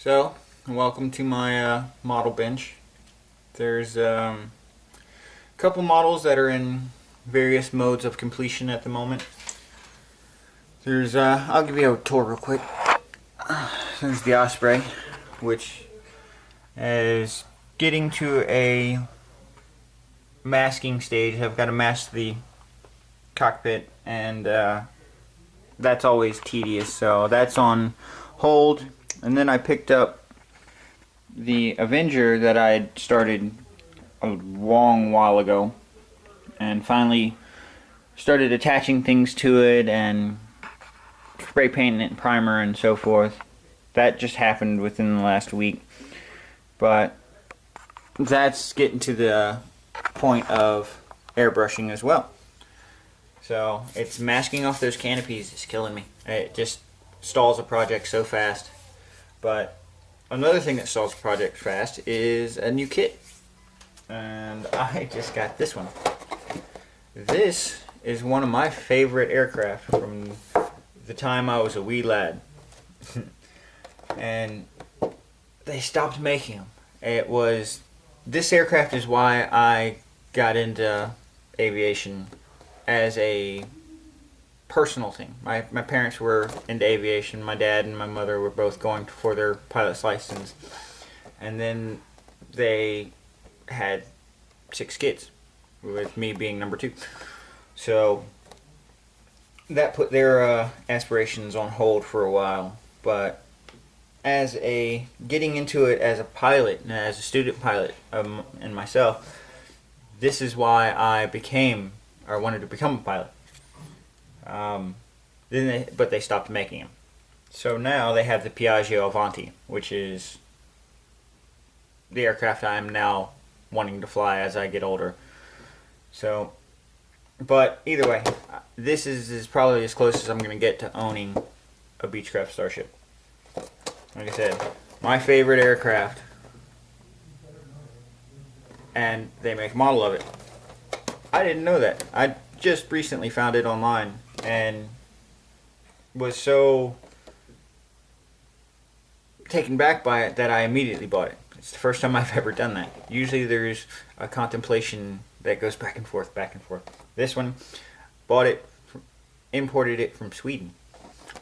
So, welcome to my model bench. There's a couple models that are in various modes of completion at the moment. There's, I'll give you a tour real quick. There's the Osprey, which is getting to a masking stage. I've got to mask the cockpit, and that's always tedious, so that's on hold. And then I picked up the Avenger that I had started a long while ago, and finally started attaching things to it and spray painting it and primer and so forth. That just happened within the last week, but that's getting to the point of airbrushing as well. So it's masking off those canopies is killing me. It just stalls a project so fast. But another thing that stalls a project fast is a new kit. And I just got this one. This is one of my favorite aircraft from the time I was a wee lad. And they stopped making them. This aircraft is why I got into aviation as a personal thing. My parents were into aviation. My dad and my mother were both going for their pilot's license. And then they had 6 kids, with me being number 2. So that put their aspirations on hold for a while. But getting into it as a pilot and as a student pilot and myself, this is why I wanted to become a pilot. But they stopped making them. So now they have the Piaggio Avanti, which is the aircraft I'm now wanting to fly as I get older. So, but either way, this is probably as close as I'm going to get to owning a Beechcraft Starship. Like I said, my favorite aircraft, and they make a model of it. I didn't know that. I just recently found it online and was so taken back by it that I immediately bought it. It's the first time I've ever done that. Usually there's a contemplation that goes back and forth, back and forth. This one, bought it, imported it from Sweden.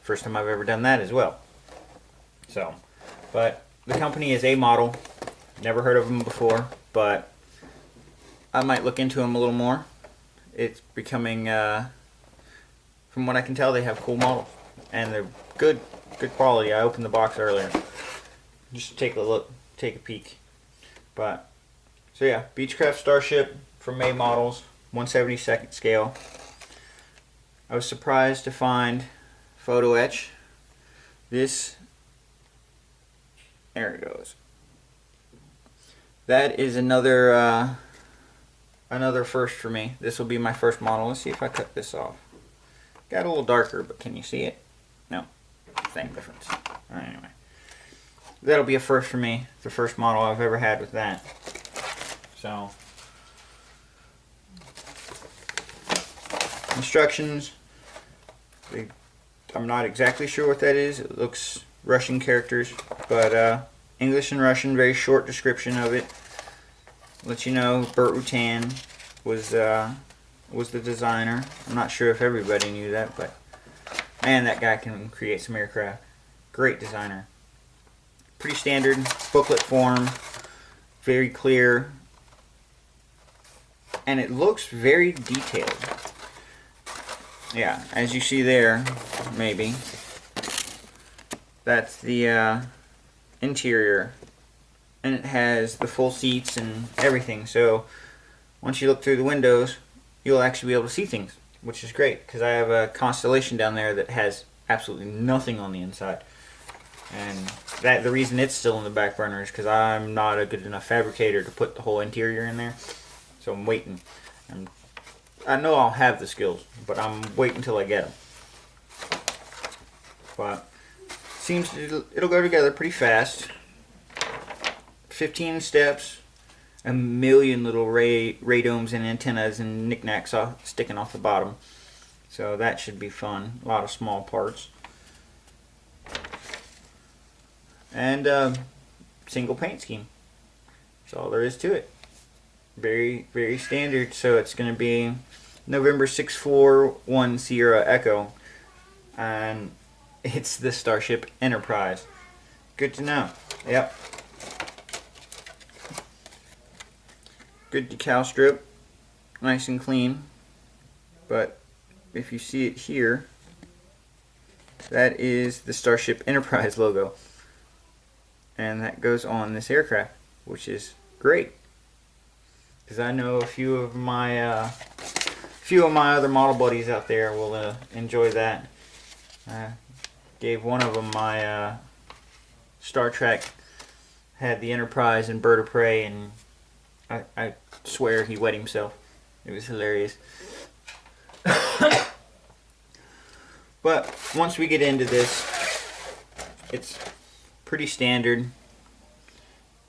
First time I've ever done that as well. So, but the company is Amodel. Never heard of them before, but I might look into them a little more. It's becoming, from what I can tell, they have cool models, and they're good quality. I opened the box earlier, just to take a look, take a peek. But so yeah, Beechcraft Starship from May models, 1/72 scale. I was surprised to find photo etch. There it goes. That is another first for me. This will be my first model. Let's see if I cut this off. Got a little darker, but can you see it? No. Same difference. Alright, anyway. That'll be a first for me. The first model I've ever had with that. So, instructions. I'm not exactly sure what that is. It looks Russian characters, but English and Russian, very short description of it. Let you know Burt Rutan was the designer. I'm not sure if everybody knew that, but man, that guy can create some aircraft. Great designer. Pretty standard booklet form, very clear, and it looks very detailed. Yeah, as you see there, maybe that's the interior. And it has the full seats and everything, so once you look through the windows you'll actually be able to see things, which is great, because I have a Constellation down there that has absolutely nothing on the inside, and the reason it's still in the back burner is because I'm not a good enough fabricator to put the whole interior in there, so I'm waiting. I know I'll have the skills, but I'm waiting until I get them. But seems it'll go together pretty fast. 15 steps, a million little radomes and antennas and knickknacks sticking off the bottom. So that should be fun. A lot of small parts. and single paint scheme. That's all there is to it. Very, very standard. So it's going to be November 641 Sierra Echo, and it's the Starship Enterprise. Good to know. Yep. Good decal strip, nice and clean. But if you see it here, that is the Starship Enterprise logo, and that goes on this aircraft, which is great, because I know a few of my other model buddies out there will enjoy that. Gave one of them my Star Trek, had the Enterprise and Bird of Prey, and I swear he wet himself. It was hilarious. But once we get into this, it's pretty standard.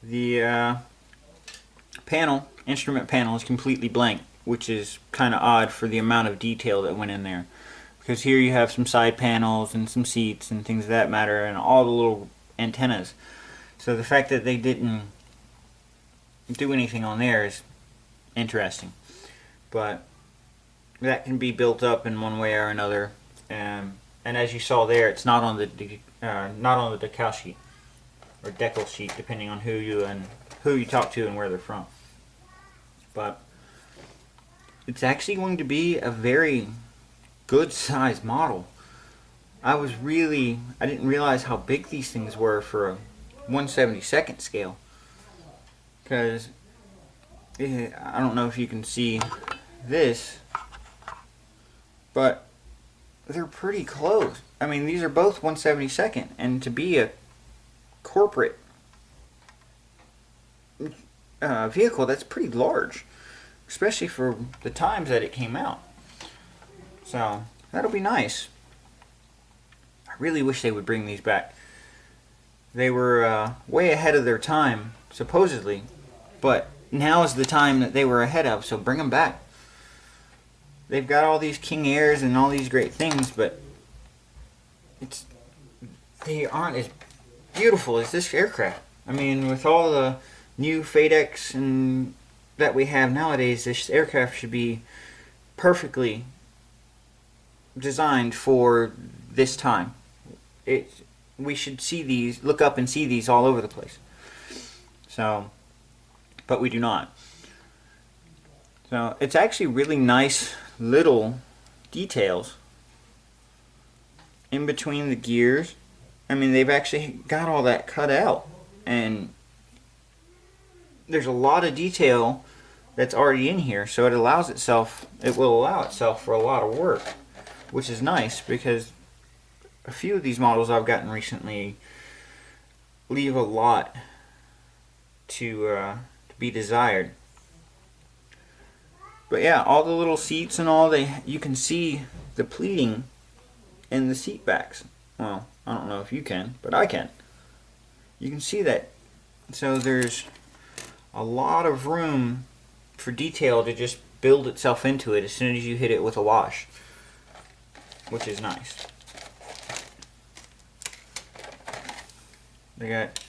The instrument panel is completely blank, which is kind of odd for the amount of detail that went in there. Because here you have some side panels and some seats and things of that matter, and all the little antennas. So the fact that they didn't do anything on there is interesting. But that can be built up in one way or another. And as you saw there, it's not on the decal sheet or decal sheet, depending on who you talk to and where they're from. But it's actually going to be a very good size model. I didn't realize how big these things were for a 1/72nd scale. Because I don't know if you can see this, but they're pretty close. I mean, these are both 1/72nd, and to be a corporate vehicle, that's pretty large, especially for the times that it came out. So that'll be nice. I really wish they would bring these back. They were way ahead of their time, supposedly, but now is the time that they were ahead of, so bring them back. They've got all these King Airs and all these great things, but they aren't as beautiful as this aircraft. I mean, with all the new FADEX and that we have nowadays, this aircraft should be perfectly designed for this time. We should see these, look up and see these all over the place. So, but we do not. So it's actually really nice little details in between the gears. I mean, they've actually got all that cut out, and there's a lot of detail that's already in here, so it will allow itself for a lot of work, which is nice, because a few of these models I've gotten recently leave a lot to be desired. But yeah, all the little seats and all, you can see the pleating in the seat backs. Well, I don't know if you can, but I can. You can see that. So there's a lot of room for detail to just build itself into it as soon as you hit it with a wash, which is nice. They got,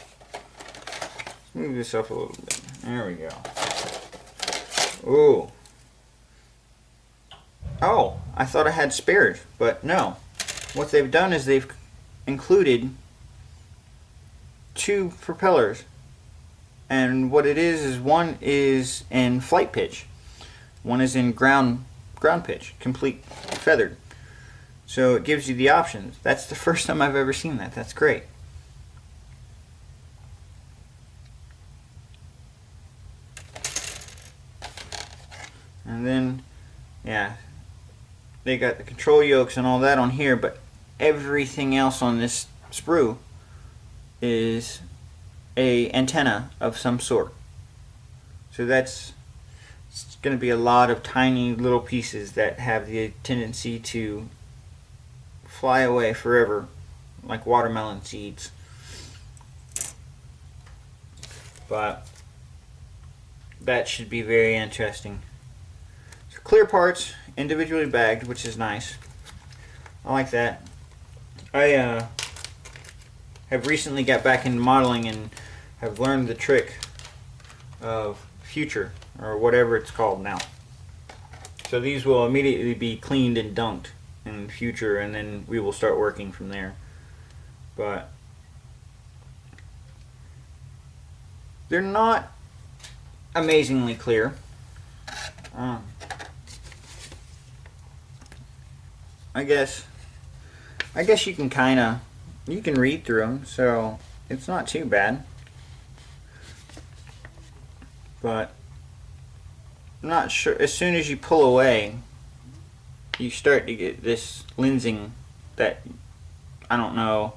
let's move this up a little bit. There we go. Ooh. Oh, I thought I had spares, but no. What they've done is they've included 2 propellers, and what it is one is in flight pitch, one is in ground pitch, complete feathered. So it gives you the options. That's the first time I've ever seen that. That's great. And then, yeah, they got the control yokes and all that on here, but everything else on this sprue is a antenna of some sort. So it's going to be a lot of tiny little pieces that have the tendency to fly away forever, like watermelon seeds. But that should be very interesting. Clear parts, individually bagged, which is nice. I like that. have recently got back into modeling and have learned the trick of future, or whatever it's called now. So these will immediately be cleaned and dunked in future, and then we will start working from there. But they're not amazingly clear. I guess you can you can read through them, so it's not too bad. But I'm not sure, as soon as you pull away, you start to get this lensing that, I don't know,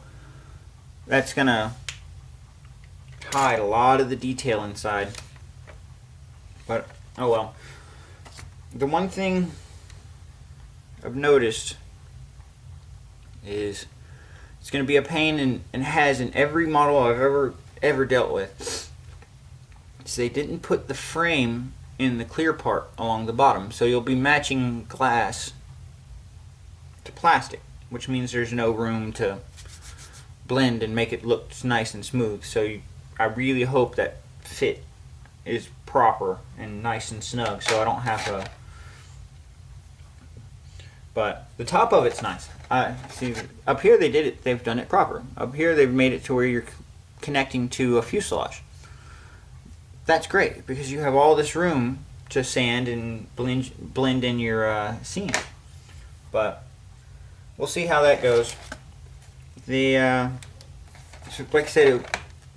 that's gonna hide a lot of the detail inside. But oh well. The one thing I've noticed is it's going to be a pain, and has in every model I've ever dealt with. So they didn't put the frame in the clear part along the bottom, so you'll be matching glass to plastic, which means there's no room to blend and make it look nice and smooth. So I really hope that fit is proper and nice and snug, so I don't have to. But the top of it's nice. See, up here they've done it proper. Up here they've made it to where you're connecting to a fuselage. That's great, because you have all this room to sand and blend in your scene. But we'll see how that goes. So like I said,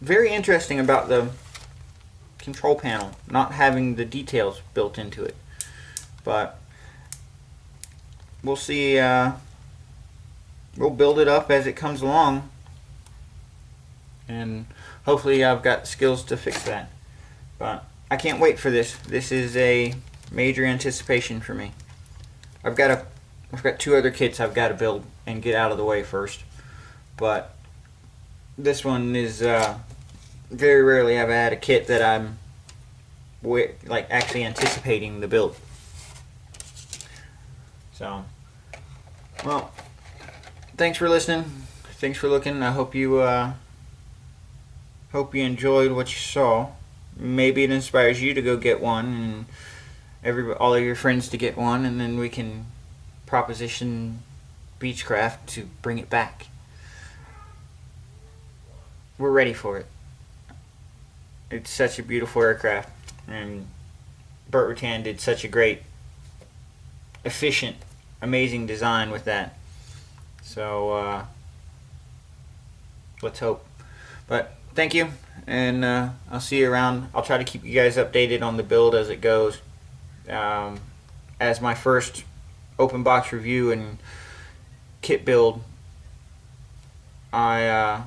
very interesting about the control panel not having the details built into it. But we'll see. We'll build it up as it comes along, and hopefully I've got skills to fix that. But I can't wait for this. This is a major anticipation for me. I've got 2 other kits I've got to build and get out of the way first. But this one is very rarely have I had a kit that I'm like actually anticipating the build. So, well, thanks for listening. Thanks for looking. I hope you enjoyed what you saw. Maybe it inspires you to go get one, and all of your friends to get one, and then we can proposition Beechcraft to bring it back. We're ready for it. It's such a beautiful aircraft, and Burt Rutan did such a great, efficient, amazing design with that. So let's hope. But thank you, and I'll see you around. I'll try to keep you guys updated on the build as it goes. As my first open box review and kit build, I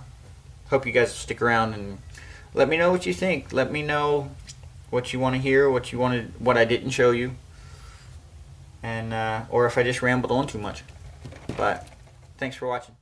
hope you guys will stick around and let me know what you think. Let me know what you want to hear, what I didn't show you, and or if I just rambled on too much. But thanks for watching.